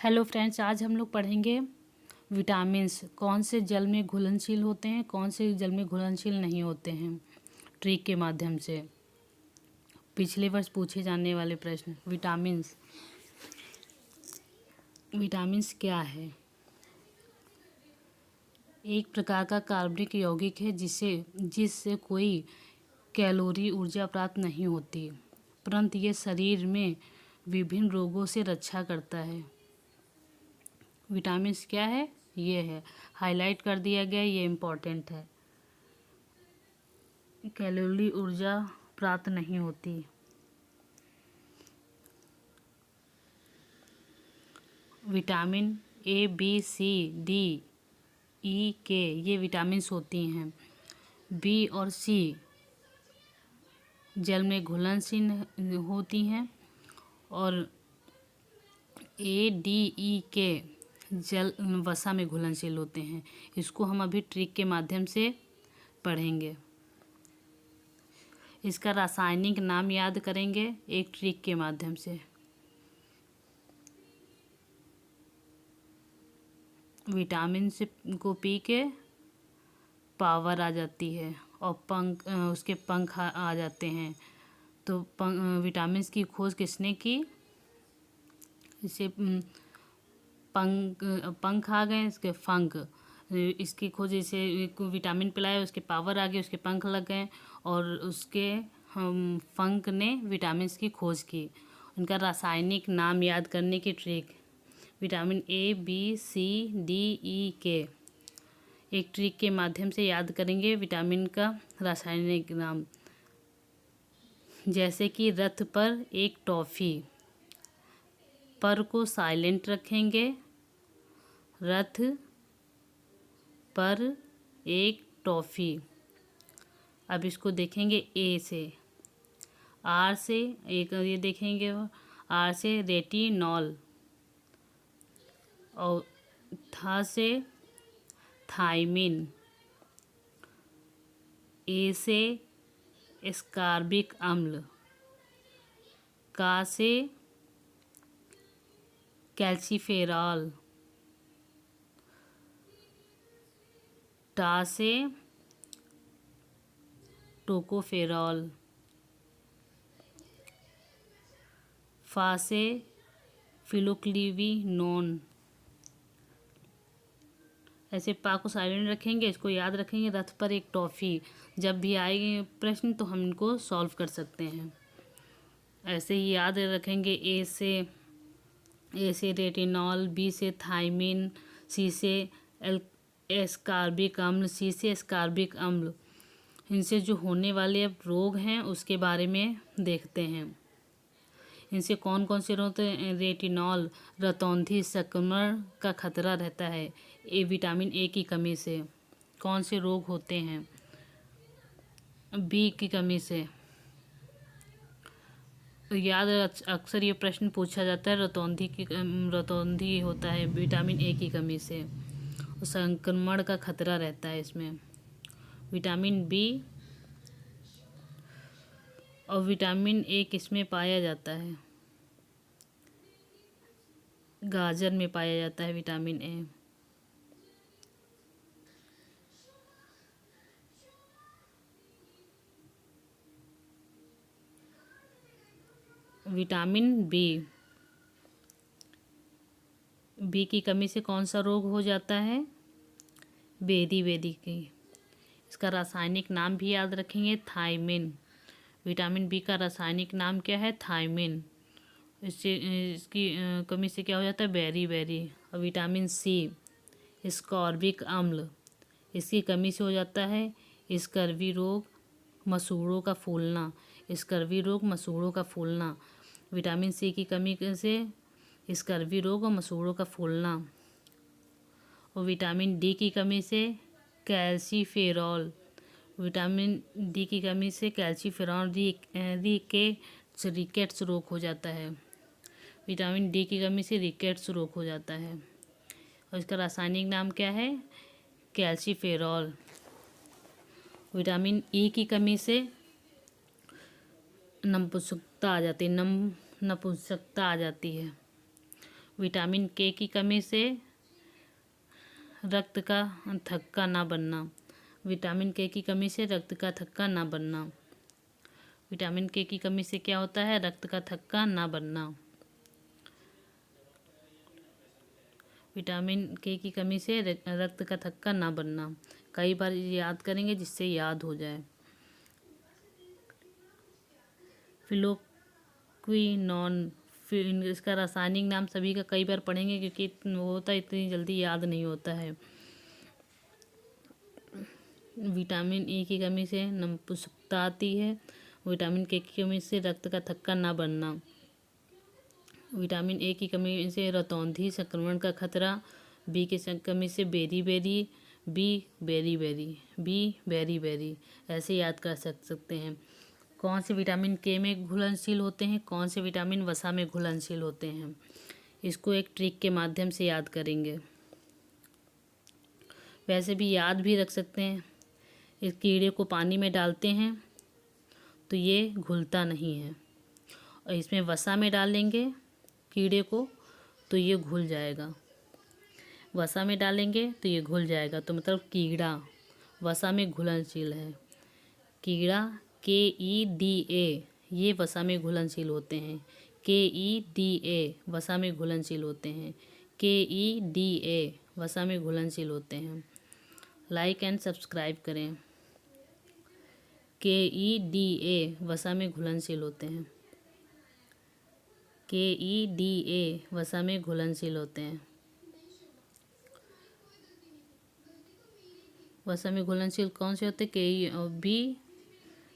Hello friends, आज हम लोग पढ़ेंगे विटामिन्स कौन से जल में घुलनशील होते हैं, कौन से जल में घुलनशील नहीं होते हैं। ट्रिक के माध्यम से पिछले वर्ष पूछे जाने वाले प्रश्न। विटामिन्स क्या है? एक प्रकार का कार्बनिक यौगिक है जिससे कोई कैलोरी ऊर्जा प्राप्त नहीं होती, परंतु ये शरीर में विभिन्न रोगों से रक्षा करता है। विटामिन्स क्या है? ये है, हाईलाइट कर दिया गया, ये इम्पोर्टेंट है। कैलोरी ऊर्जा प्राप्त नहीं होती। Vitamin A, B, C, D, E, K ये विटामिन्स होती हैं। बी और सी जल में घुलनशील होती हैं और ए, डी, ई, के जल वसा में घुलनशील होते हैं। इसको हम अभी ट्रिक के माध्यम से पढ़ेंगे। इसका रासायनिक नाम याद करेंगे एक ट्रिक के माध्यम से। विटामिन से को पी के पावर आ जाती है और उसके पंख आ जाते हैं। तो विटामिन्स की खोज किसने की? इसे पंख आ गए, इसके फंक, इसकी खोज, इसे विटामिन पिलाया, उसके पावर आ गए, उसके पंख लग गए और उसके फंक ने विटामिन्स की खोज की। उनका रासायनिक नाम याद करने की trick. Vitamin A, B, C, D, E, K एक ट्रिक के माध्यम से याद करेंगे विटामिन का रासायनिक नाम। जैसे कि रथ पर एक टॉफ़ी, पर को साइलेंट रखेंगे। रथ पर एक टॉफ़ी। अब इसको देखेंगे ए से, आर से एक ये देखेंगे, आर से रेटिनॉल और था से थायमिन, ए से एस्कॉर्बिक अम्ल, का से कैल्सीफेरॉल, टा से टोकोफेरॉल, फा से फिलोक्लिविनोन। ऐसे पा को साइलेंट रखेंगे, इसको याद रखेंगे। रथ पर एक टॉफ़ी, जब भी आएंगे प्रश्न तो हम इनको सॉल्व कर सकते हैं। ऐसे ही याद रखेंगे। ए से रेटिनॉल, बी से थायमिन, सी से एस्कॉर्बिक अम्ल, सी से एस्कॉर्बिक अम्ल। इनसे जो होने वाले अब रोग हैं उसके बारे में देखते हैं। इनसे कौन कौन से रोग हैं? रेटिनॉल, रतौंधी संक्रमण का खतरा रहता है विटामिन ए की कमी से। कौन से रोग होते हैं? बी की कमी से। याद, अक्सर ये प्रश्न पूछा जाता है। रतौंधी होता है विटामिन ए की कमी से, संक्रमण का खतरा रहता है इसमें। विटामिन बी और विटामिन ए किसमें पाया जाता है? गाजर में पाया जाता है विटामिन ए। विटामिन बी की कमी से कौन सा रोग हो जाता है? बेदी की। इसका रासायनिक नाम भी याद रखेंगे, थायमिन। विटामिन बी का रासायनिक नाम क्या है? थायमिन। इसकी कमी से क्या हो जाता है? बेरी। और विटामिन सी, एस्कॉर्बिक अम्ल, इसकी कमी से हो जाता है स्कर्वी रोग, मसूड़ों का फूलना। स्कर्वी रोग, मसूड़ों का फूलना। विटामिन सी की कमी से स्कर्वी रोग और मसूड़ों का फूलना। और विटामिन डी की कमी से कैल्सीफेरॉल। विटामिन डी की कमी से कैल्सीफेरॉल रिकेट्स रोग हो जाता है। विटामिन डी की कमी से रिकेट्स रोग हो जाता है। और इसका रासायनिक नाम क्या है? कैल्सीफेरॉल। विटामिन ई की कमी से नपुंसकता आ जाती है। विटामिन के की कमी से रक्त का थक्का ना बनना। विटामिन के की कमी से रक्त का थक्का ना बनना। विटामिन के की कमी से क्या होता है? रक्त का थक्का ना बनना। विटामिन के की कमी से रक्त का थक्का ना बनना। कई बार याद करेंगे जिससे याद हो जाए। फ्लोक्विनोन, इसका रासायनिक नाम सभी का कई बार पढ़ेंगे क्योंकि वो होता इतनी जल्दी याद नहीं होता है। विटामिन ए की कमी से नपुंसकता आती है। विटामिन के की कमी से रक्त का थक्का ना बनना। विटामिन ए की कमी से रतौंधी संक्रमण का खतरा। बी की कमी से beriberi, B beriberi, B beriberi, ऐसे याद कर सकते हैं। कौन से विटामिन के में घुलनशील होते हैं? कौन से विटामिन वसा में घुलनशील होते हैं? इसको एक ट्रिक के माध्यम से याद करेंगे। वैसे भी याद भी रख सकते हैं। इस कीड़े को पानी में डालते हैं तो ये घुलता नहीं है, और इसमें वसा में डालेंगे कीड़े को तो ये घुल जाएगा। वसा में डालेंगे तो ये घुल जाएगा, तो मतलब कीड़ा वसा में घुलनशील है। कीड़ा KEDA ये वसा में घुलनशील होते हैं। KEDA वसा में घुलनशील होते हैं। KEDA वसा में घुलनशील होते हैं। लाइक एंड सब्सक्राइब करें। KEDA वसा में घुलनशील होते हैं। KEDA वसा में घुलनशील होते हैं। वसा में घुलनशील कौन से होते हैं? के और B,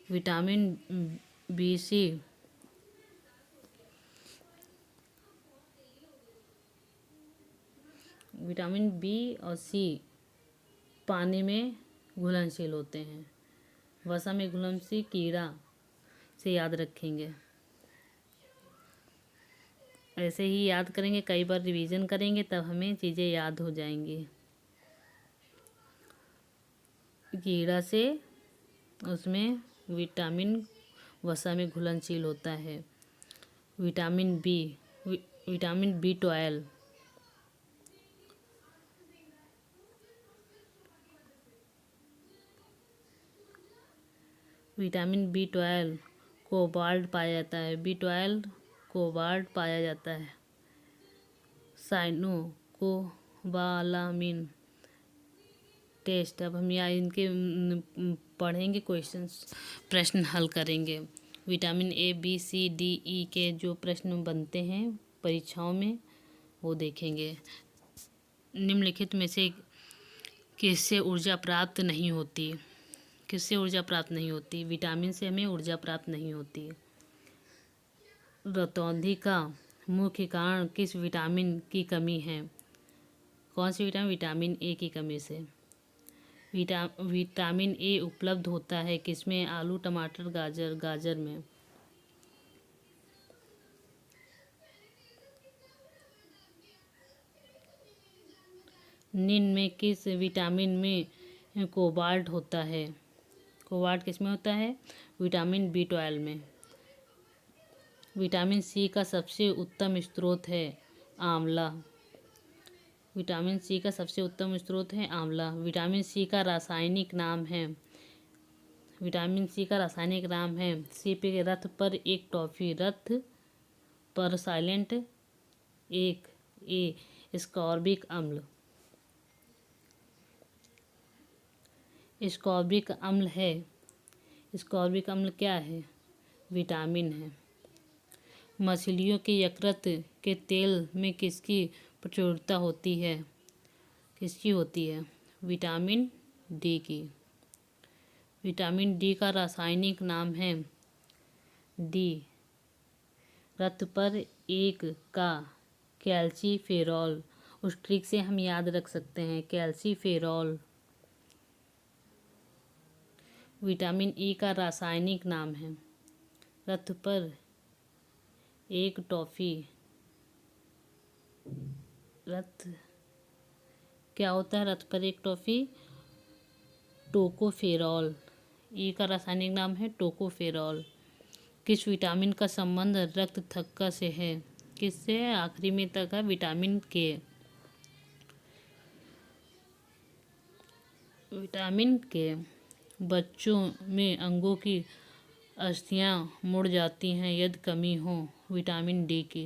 vitamin B, C, vitamin B और C पानी में घुलनशील होते हैं। वसा में घुलनशील कीड़ा से याद रखेंगे। ऐसे ही याद करेंगे, कई बार रिवीजन करेंगे तब हमें चीज़ें याद हो जाएंगी। कीड़ा से उसमें विटामिन वसा में घुलनशील होता है। Vitamin B, vitamin B12 vitamin B12 cobalt पाया जाता है। B12 कोबाल्ट पाया जाता है। Cyanocobalamin test. अब हम यहाँ इनके पढ़ेंगे, क्वेश्चंस प्रश्न हल करेंगे। Vitamin A, B, C, D, E के जो प्रश्न बनते हैं परीक्षाओं में वो देखेंगे। निम्नलिखित में से किससे ऊर्जा प्राप्त नहीं होती? किससे ऊर्जा प्राप्त नहीं होती? विटामिन से हमें ऊर्जा प्राप्त नहीं होती। रतौंधी का मुख्य कारण किस विटामिन की कमी है? कौन सी विटामिन? विटामिन ए की कमी से। विटामिन ए उपलब्ध होता है किसमें? आलू, टमाटर, गाजर में। नींद में किस विटामिन में कोबाल्ट होता है? कोबाल्ट किसमें होता है? विटामिन B12 में। विटामिन C का सबसे उत्तम स्रोत है आंवला। विटामिन C का सबसे उत्तम स्रोत है आंवला। विटामिन C का रासायनिक नाम है। विटामिन C का रासायनिक नाम है। C पे रथ पर एक टॉफी, रथ पर साइलेंट एक, ए स्कॉर्बिक अम्ल। स्कॉर्बिक अम्ल है। स्कॉर्बिक अम्ल क्या है? विटामिन है। मछलियों के यकृत के तेल में किसकी प्रचुरता होती है? किसकी होती है? विटामिन D की। विटामिन D का रासायनिक नाम है D। रथ पर एक का कैल्सीफेरॉल। उस ट्रिक से हम याद रख सकते हैं, कैल्सीफेरॉल। विटामिन E का रासायनिक नाम है। रथ पर एक टॉफी, रथ क्या होता है? रथ पर एक टॉफी, टोकोफेरॉल। ई का रासायनिक नाम है टोकोफेरॉल। किस विटामिन का संबंध रक्त थक्का से है? किससे है? आखिरी में तक है विटामिन के। विटामिन के बच्चों में अंगों की अस्थियां मुड़ जाती हैं यदि कमी हो विटामिन डी की।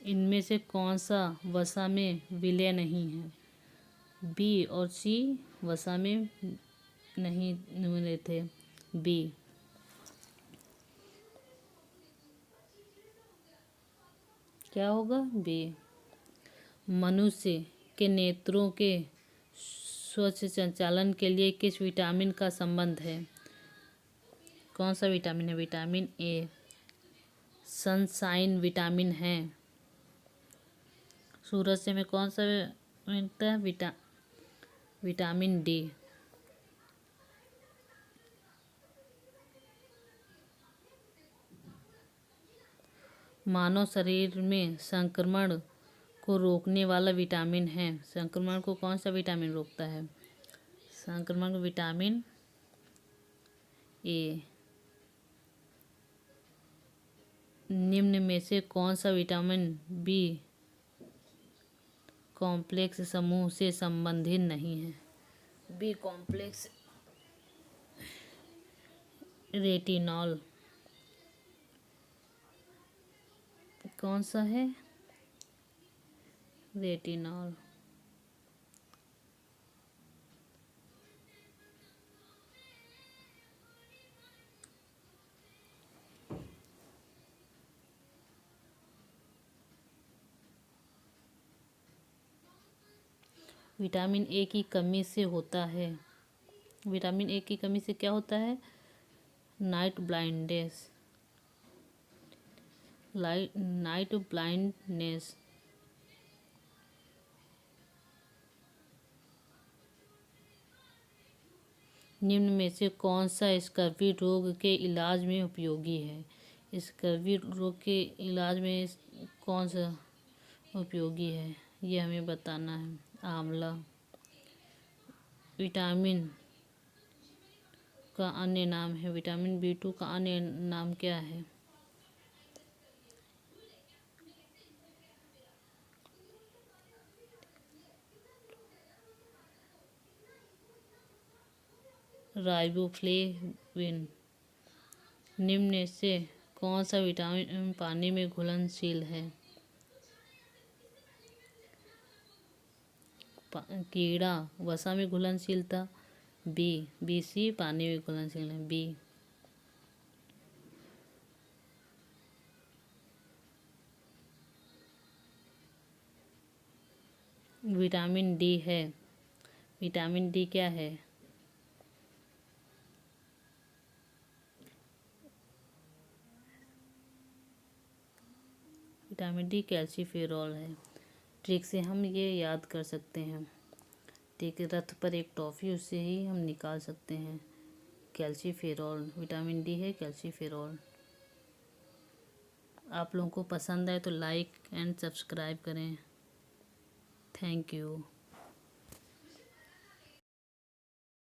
इनमें से कौन सा वसा में विलय नहीं है? बी और सी वसा में नहीं मिले थे। बी। क्या होगा? बी। मनुष्य के नेत्रों के स्वच्छ संचालन के लिए किस विटामिन का संबंध है? कौन सा विटामिन है? Vitamin A. सनशाइन विटामिन है। सूरज से हमें कौन सा मिलता है? Vitamin D. मानव शरीर में संक्रमण को रोकने वाला विटामिन है। संक्रमण को कौन सा विटामिन रोकता है? संक्रमण को विटामिन ए। निम्न में से कौन सा विटामिन बी कॉम्प्लेक्स समूह से संबंधित नहीं है? B complex. रेटिनॉल। कौन सा है? रेटिनॉल। विटामिन ए की कमी से होता है। विटामिन ए की कमी से क्या होता है? Night blindness. Night blindness. निम्न में से कौन सा स्कर्वी रोग के इलाज में उपयोगी है? स्कर्वी रोग के इलाज में कौन सा उपयोगी है ये हमें बताना है। आंवला। विटामिन का अन्य नाम है। विटामिन B2 का अन्य नाम क्या है? राइबोफ्लेविन। निम्न में से कौन सा विटामिन पानी में घुलनशील है? कीड़ा वसा में घुलनशीलता। बी सी पानी में घुलनशील है। बी। विटामिन डी है। विटामिन डी क्या है? विटामिन डी कैल्सीफेरॉल है। ट्रिक से हम ये याद कर सकते हैं। ठीक है, रथ पर एक टॉफ़ी उससे ही हम निकाल सकते हैं। कैल्सीफेरॉल विटामिन डी है। कैल्सीफेरॉल। आप लोगों को पसंद आए तो लाइक एंड सब्सक्राइब करें। Thank you.